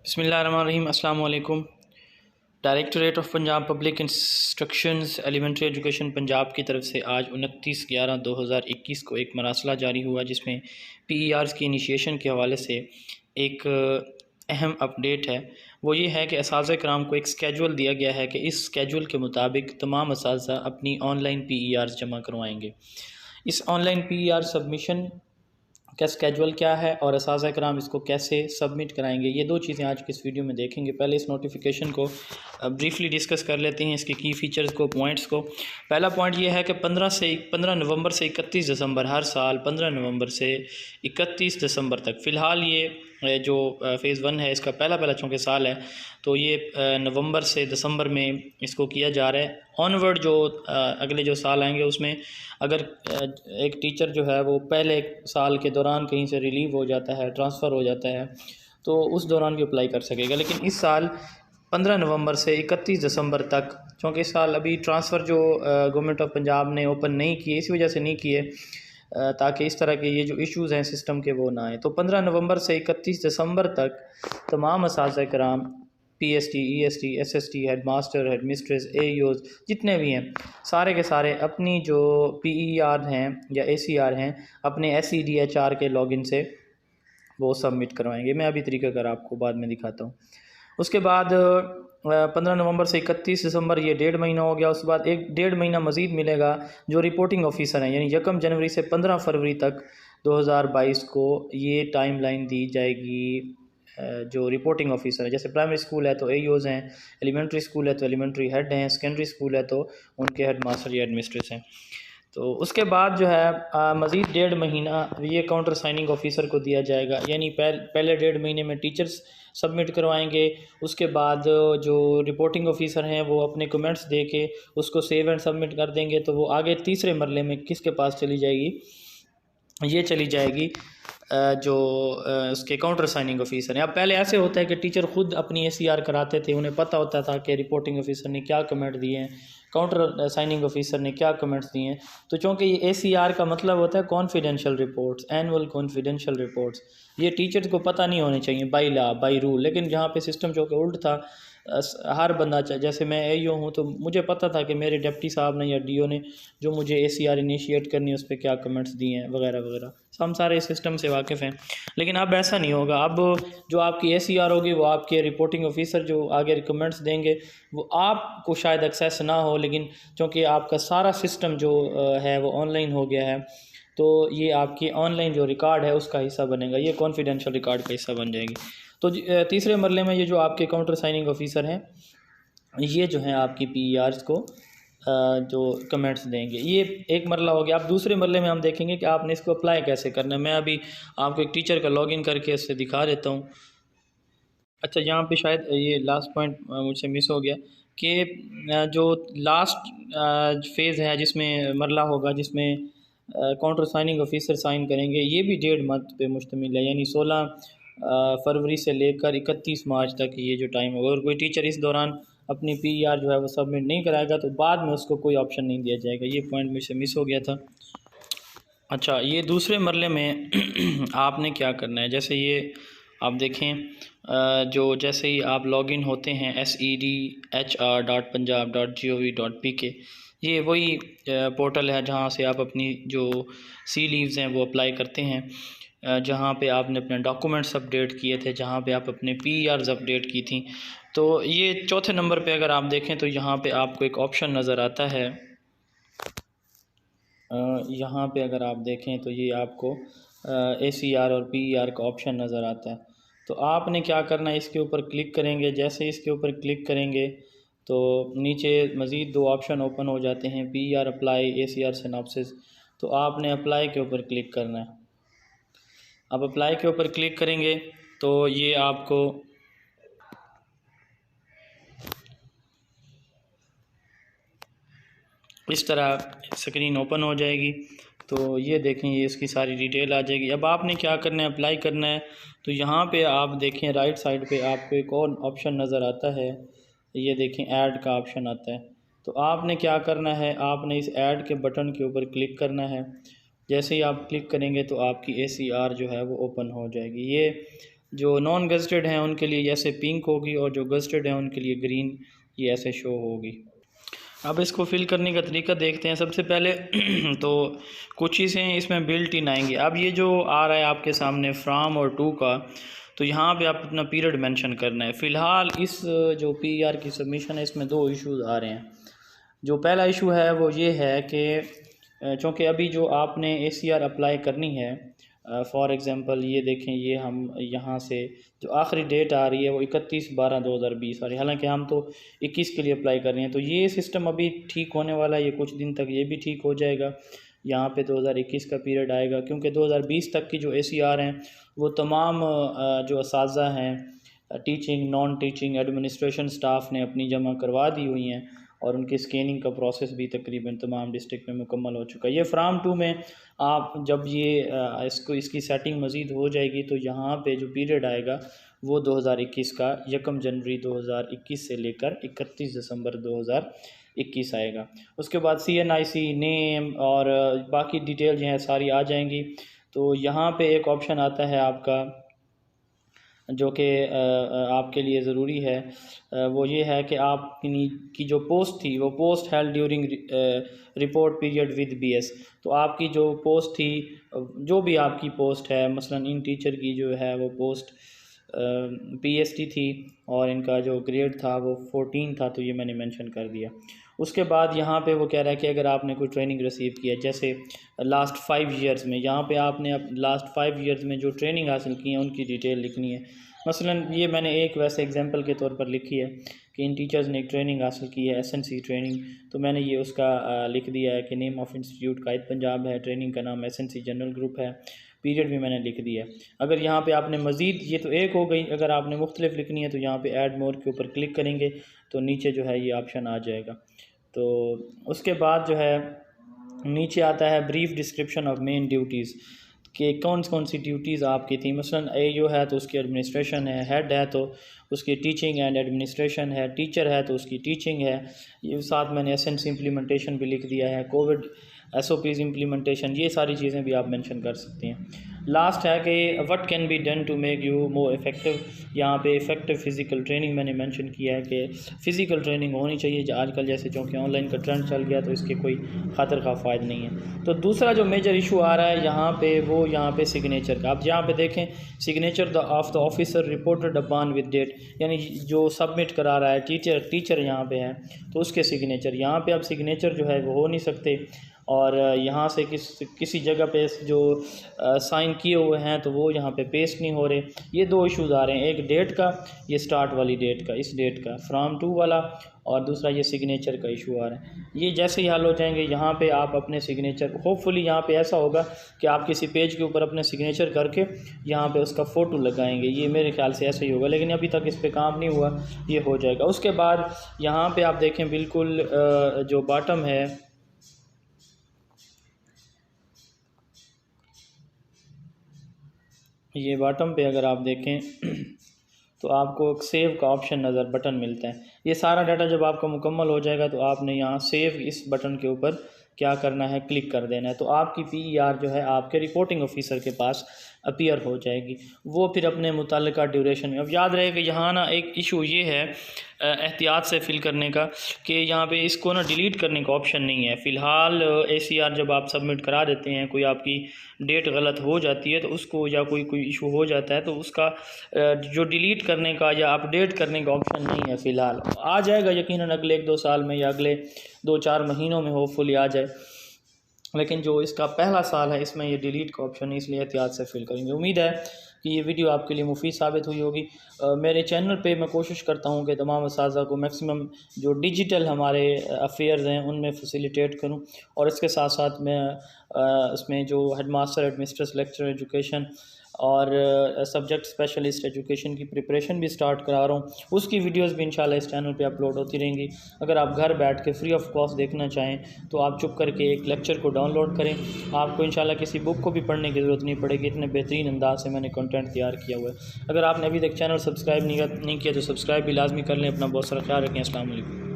बिस्मिल्लाहिर्रहमानिर्रहीम। अस्सलाम वालेकुम। Directorate of Punjab public instructions elementary education Punjab की तरफ से आज 29/11/2021 को एक मरासला जारी हुआ जिसमें PERs की इनिशिएशन के हवाले से एक अहम अपडेट है। वो ये है कि असातिज़ा कराम को एक स्केजुअल दिया गया है कि इस स्केजुअल के मुताबिक तमाम असातिज़ा अपनी ऑनलाइन PERs जमा करवाएंगे। इस ऑनलाइन PER सबमिशन का स्केजुअल क्या है और असातिज़ा कराम इसको कैसे सबमिट कराएंगे, ये दो चीज़ें आज की इस वीडियो में देखेंगे। पहले इस नोटिफिकेशन को ब्रीफली डिस्कस कर लेते हैं, इसके की फ़ीचर्स को, पॉइंट्स को। पहला पॉइंट ये है कि 15 नवंबर से 31 दिसंबर, हर साल 15 नवंबर से 31 दिसंबर तक, फ़िलहाल ये जो फ़ेज़ 1 है इसका पहला चूँकि साल है तो ये नवंबर से दिसंबर में इसको किया जा रहा है। ऑनवर्ड जो अगले जो साल आएंगे उसमें अगर एक टीचर जो है वो पहले साल के दौरान कहीं से रिलीव हो जाता है, ट्रांसफ़र हो जाता है, तो उस दौरान भी अप्लाई कर सकेगा। लेकिन इस साल 15 नवंबर से 31 दिसंबर तक, क्योंकि इस साल अभी ट्रांसफ़र जो गवर्नमेंट ऑफ पंजाब ने ओपन नहीं किए, इसी वजह से नहीं किए ताकि इस तरह के ये जो इश्यूज़ हैं सिस्टम के वो ना आए। तो 15 नवंबर से 31 दिसंबर तक तमाम असातिज़ा कराम PST, EST, SST, head master, head mistress, AEOs जितने भी हैं, सारे के सारे अपनी जो PER हैं या ACR हैं अपने SEDHR के लॉगिन से वो सबमिट करवाएंगे। मैं अभी तरीक़ाकार आपको बाद में दिखाता हूँ। उसके बाद 15 नवंबर से 31 दिसंबर ये 1.5 महीना हो गया। उसके बाद 1.5 महीना मज़ीद मिलेगा जो रिपोर्टिंग ऑफिसर हैं, यानी 1 जनवरी से 15 फरवरी तक 2022 को ये टाइम लाइन दी जाएगी। जो रिपोर्टिंग ऑफिसर है, जैसे प्राइमरी स्कूल है तो AEOs हैं, एलिमेंट्री स्कूल है तो एलिमेंट्री हेड हैं, सेकेंडरी स्कूल है तो उनके हेड मास्टर या एडमिनिस्ट्रेटर्स हैं। तो उसके बाद जो है मज़ीद 1.5 महीना ये काउंटर साइनिंग ऑफिसर को दिया जाएगा, यानी पहले 1.5 महीने में टीचर्स सबमिट करवाएंगे। उसके बाद जो रिपोर्टिंग ऑफिसर हैं वो अपने कमेंट्स दे के उसको सेव एंड सबमिट कर देंगे, तो वो आगे तीसरे मरले में किसके पास चली जाएगी, ये चली जाएगी जो उसके काउंटर साइनिंग ऑफिसर हैं। अब पहले ऐसे होता है कि टीचर ख़ुद अपनी ACR कराते थे, उन्हें पता होता था कि रिपोर्टिंग ऑफिसर ने क्या कमेंट दिए हैं, काउंटर साइनिंग ऑफिसर ने क्या कमेंट्स दिए हैं। तो चूँकि ये ACR का मतलब होता है confidential reports, annual confidential reports, ये टीचर्स को पता नहीं होने चाहिए बाई लॉ, बाई रूल। लेकिन जहाँ पे सिस्टम चूँकि उल्ट था, हर बंदा, जैसे मैं AEO हूँ तो मुझे पता था कि मेरे डिप्टी साहब ने या DO ने जो मुझे ACR इनिशिएट करनी है उस पर क्या कमेंट्स दिए हैं वगैरह वगैरह, हम सारे सिस्टम से वाकिफ़ हैं। लेकिन अब ऐसा नहीं होगा। अब जो आपकी ACR होगी वो आपके रिपोर्टिंग ऑफिसर जो आगे रिकमेंट्स देंगे वो आपको शायद एक्सेस ना हो, लेकिन चूँकि आपका सारा सिस्टम जो है वो ऑनलाइन हो गया है तो ये आपकी ऑनलाइन जो रिकॉर्ड है उसका हिस्सा बनेगा, ये कॉन्फिडेंशियल रिकॉर्ड का हिस्सा बन जाएगी। तो तीसरे मरले में ये जो आपके काउंटर साइनिंग ऑफिसर हैं ये जो हैं आपकी PERs को जो कमेंट्स देंगे, ये एक मरला हो गया। अब दूसरे मरले में हम देखेंगे कि आपने इसको अप्लाई कैसे करना है। मैं अभी आपको एक टीचर का लॉगिन करके इससे दिखा देता हूँ। अच्छा, यहाँ पे शायद ये लास्ट पॉइंट मुझसे मिस हो गया कि जो लास्ट फेज़ है जिसमें मरला होगा, जिसमें काउंटर साइनिंग ऑफिसर साइन करेंगे, ये भी 1.5 मंथ पे मुश्तमिल है, यानी 16 फरवरी से लेकर 31 मार्च तक ये जो टाइम होगा। और कोई टीचर इस दौरान अपनी PER जो है वो सबमिट नहीं कराएगा तो बाद में उसको कोई ऑप्शन नहीं दिया जाएगा। ये पॉइंट मुझसे मिस हो गया था। अच्छा, ये दूसरे मरले में आपने क्या करना है, जैसे ये आप देखें जो जैसे ही आप लॉगिन होते हैं sedhr.punjab.gov.pk, ये वही पोर्टल है जहाँ से आप अपनी जो सी लीव्स हैं वो अप्लाई करते हैं, जहाँ पे आपने अपने डॉक्यूमेंट्स अपडेट किए थे, जहाँ पे आप अपने PERs अपडेट की थी। तो ये चौथे नंबर पे अगर आप देखें तो यहाँ पे आपको एक ऑप्शन नज़र आता है। यहाँ पे अगर आप देखें तो ये आपको ACR और PER का ऑप्शन नज़र आता है। तो आपने क्या करना है, इसके ऊपर क्लिक करेंगे। जैसे इसके ऊपर क्लिक करेंगे तो नीचे मज़ीद 2 ऑप्शन ओपन हो जाते हैं, PER अप्लाई, ACR सिनॉप्सिस। तो आपने अप्लाई के ऊपर क्लिक करना है। अब अप्लाई के ऊपर क्लिक करेंगे तो ये आपको इस तरह स्क्रीन ओपन हो जाएगी। तो ये देखें, ये इसकी सारी डिटेल आ जाएगी। अब आपने क्या करना है, अप्लाई करना है। तो यहाँ पे आप देखें राइट साइड पे आपको एक और ऑप्शन नज़र आता है, ये देखें ऐड का ऑप्शन आता है। तो आपने क्या करना है, आपने इस ऐड के बटन के ऊपर क्लिक करना है। जैसे ही आप क्लिक करेंगे तो आपकी ACR जो है वो ओपन हो जाएगी। ये जो नॉन गज़टेड हैं उनके लिए जैसे पिंक होगी और जो गज़टेड हैं उनके लिए ग्रीन ये ऐसे शो होगी। अब इसको फिल करने का तरीका देखते हैं। सबसे पहले तो कुछ चीज़ें इसमें बिल्ट इन आएंगी। अब ये जो आ रहा है आपके सामने फ्राम और टू का, तो यहाँ पे आप अपना पीरियड मेंशन करना है। फ़िलहाल इस जो पीआर की सबमिशन है इसमें दो इश्यूज आ रहे हैं। जो पहला इशू है वो ये है कि चूँकि अभी जो आपने ACR अप्लाई करनी है, फॉर एग्ज़ाम्पल ये देखें, ये हम यहाँ से जो आखिरी डेट आ रही है वो 31/12/2020 आ रही है, हालांकि हम तो 21 के लिए अप्लाई कर रहे हैं। तो ये सिस्टम अभी ठीक होने वाला है, ये कुछ दिन तक ये भी ठीक हो जाएगा। यहाँ पे 2021 का पीरियड आएगा, क्योंकि 2020 तक की जो ACR हैं वो तमाम जो असातिज़ा हैं, teaching, non teaching, administration staff ने अपनी जमा करवा दी हुई हैं और उनकी स्कैनिंग का प्रोसेस भी तकरीबन तमाम डिस्ट्रिक्ट में मुकम्मल हो चुका है। ये फ्राम टू में आप जब ये इसकी सेटिंग मज़ीद हो जाएगी तो यहाँ पे जो पीरियड आएगा वो 2021 का 1 जनवरी 2021 से लेकर 31 दिसंबर 2021 आएगा। उसके बाद CNIC नेम और बाकी डिटेल जो है सारी आ जाएंगी। तो यहाँ पे एक ऑप्शन आता है आपका जो कि आपके लिए ज़रूरी है, वो ये है कि आपकी जो पोस्ट थी वो post held during report period with BS। तो आपकी जो पोस्ट थी, जो भी आपकी पोस्ट है, मसलन इन टीचर की जो है वो पोस्ट PST थी और इनका जो ग्रेड था वो 14 था, तो ये मैंने मेंशन कर दिया। उसके बाद यहाँ पे वो कह रहा है कि अगर आपने कोई ट्रेनिंग रिसीव किया, जैसे लास्ट 5 ईयर्स में, यहाँ पे आपने लास्ट 5 ईयर्स में जो ट्रेनिंग हासिल की है उनकी डिटेल लिखनी है। मसलन ये मैंने एक वैसे एग्जांपल के तौर पर लिखी है कि इन टीचर्स ने एक ट्रेनिंग हासिल की है SNC ट्रेनिंग, तो मैंने ये उसका लिख दिया है कि नेम ऑफ इंस्टीट्यूट कायद पंजाब है, ट्रेनिंग का नाम SNC जनरल ग्रुप है, पीरियड भी मैंने लिख दिया है। अगर यहाँ पे आपने मज़ीद, ये तो एक हो गई, अगर आपने मुख्तलिफ लिखनी है तो यहाँ पे ऐड मोर के ऊपर क्लिक करेंगे तो नीचे जो है ये ऑप्शन आ जाएगा। तो उसके बाद जो है नीचे आता है brief description of main duties, कि कौन कौन सी ड्यूटीज़ आपकी थी। मसलन AO है तो उसकी एडमिनिस्ट्रेशन है, हेड है तो उसकी टीचिंग एंड एडमिनिस्ट्रेशन है, टीचर है तो उसकी टीचिंग है। ये साथ मैंने SNC इम्प्लीमेंटेशन भी लिख दिया है, कोविड SOPs इम्प्लीमेंटेशन, ये सारी चीज़ें भी आप मेंशन कर सकते हैं। लास्ट है कि what can be done to make you more effective. यहाँ पे इफ़ेक्टिव फ़िज़िकल ट्रेनिंग मैंने मेंशन किया है कि फ़िज़िकल ट्रेनिंग होनी चाहिए। आजकल जैसे चूँकि ऑनलाइन का ट्रेंड चल गया तो इसके कोई ख़तर का फ़ायदा नहीं है। तो दूसरा जो मेजर इशू आ रहा है यहाँ पे, वो यहाँ पे सिग्नेचर का। आप यहाँ पे देखें, signature of the officer reported upon with date, यानी जो सबमिट करा रहा है टीचर यहाँ पे है तो उसके सिग्नेचर। यहाँ पे अब सिग्नेचर जो है वो हो नहीं सकते, और यहाँ से किसी जगह पे जो साइन किए हुए हैं तो वो यहाँ पे पेस्ट नहीं हो रहे। ये दो इश्यूज आ रहे हैं, एक डेट का, ये स्टार्ट वाली डेट का, इस डेट का फ्राम टू वाला, और दूसरा ये सिग्नेचर का इशू आ रहा है। ये जैसे ही हल हो जाएंगे यहाँ पे आप अपने सिग्नेचर, होपफुली यहाँ पे ऐसा होगा कि आप किसी पेज के ऊपर अपने सिग्नेचर करके यहाँ पे उसका फ़ोटो लगाएंगे, ये मेरे ख्याल से ऐसा ही होगा, लेकिन अभी तक इस पर काम नहीं हुआ, ये हो जाएगा। उसके बाद यहाँ पे आप देखें बिल्कुल जो बॉटम है, ये बॉटम पे अगर आप देखें तो आपको एक सेव का ऑप्शन नज़र बटन मिलता है। ये सारा डाटा जब आपका मुकम्मल हो जाएगा तो आपने यहाँ सेव इस बटन के ऊपर क्या करना है, क्लिक कर देना है। तो आपकी PER जो है आपके रिपोर्टिंग ऑफिसर के पास अपीयर हो जाएगी, वो फिर अपने मुतल्लिका ड्यूरेशन में। अब याद रहे कि यहाँ ना एक इशू ये है एहतियात से फिल करने का कि यहाँ पे इसको ना डिलीट करने का ऑप्शन नहीं है। फ़िलहाल ACR जब आप सबमिट करा देते हैं, कोई आपकी डेट गलत हो जाती है तो उसको, या कोई इशू हो जाता है तो उसका जो डिलीट करने का या अपडेट करने का ऑप्शन नहीं है। फ़िलहाल आ जाएगा यकीनन अगले 1-2 साल में या अगले 2-4 महीनों में होपफुली आ जाए, लेकिन जो इसका पहला साल है इसमें ये डिलीट का ऑप्शन है, इसलिए एहतियात से फिल करेंगे। उम्मीद है कि ये वीडियो आपके लिए मुफीद साबित हुई होगी। मेरे चैनल पे मैं कोशिश करता हूँ कि तमाम असातिज़ा को मैक्सिमम जो डिजिटल हमारे अफेयर्स हैं उनमें फैसिलिटेट करूँ, और इसके साथ साथ मैं इसमें जो हेडमास्टर, हेडमिस्ट्रेस, लेक्चर एजुकेशन और सब्जेक्ट स्पेशलिस्ट एजुकेशन की प्रिपरेशन भी स्टार्ट करा रहा हूँ, उसकी वीडियोस भी इंशाल्लाह इस चैनल पे अपलोड होती रहेंगी। अगर आप घर बैठ के फ्री ऑफ कॉस्ट देखना चाहें तो आप चुप करके एक लेक्चर को डाउनलोड करें, आपको इंशाल्लाह किसी बुक को भी पढ़ने की ज़रूरत नहीं पड़ेगी, इतने बेहतरीन अंदाज से मैंने कंटेंट तैयार किया हुआ है। अगर आपने अभी तक चैनल सब्सक्राइब नहीं किया तो सब्सक्राइब भी लाजमी कर लें। अपना बहुत सारा ख्याल रखें। अस्सलाम वालेकुम।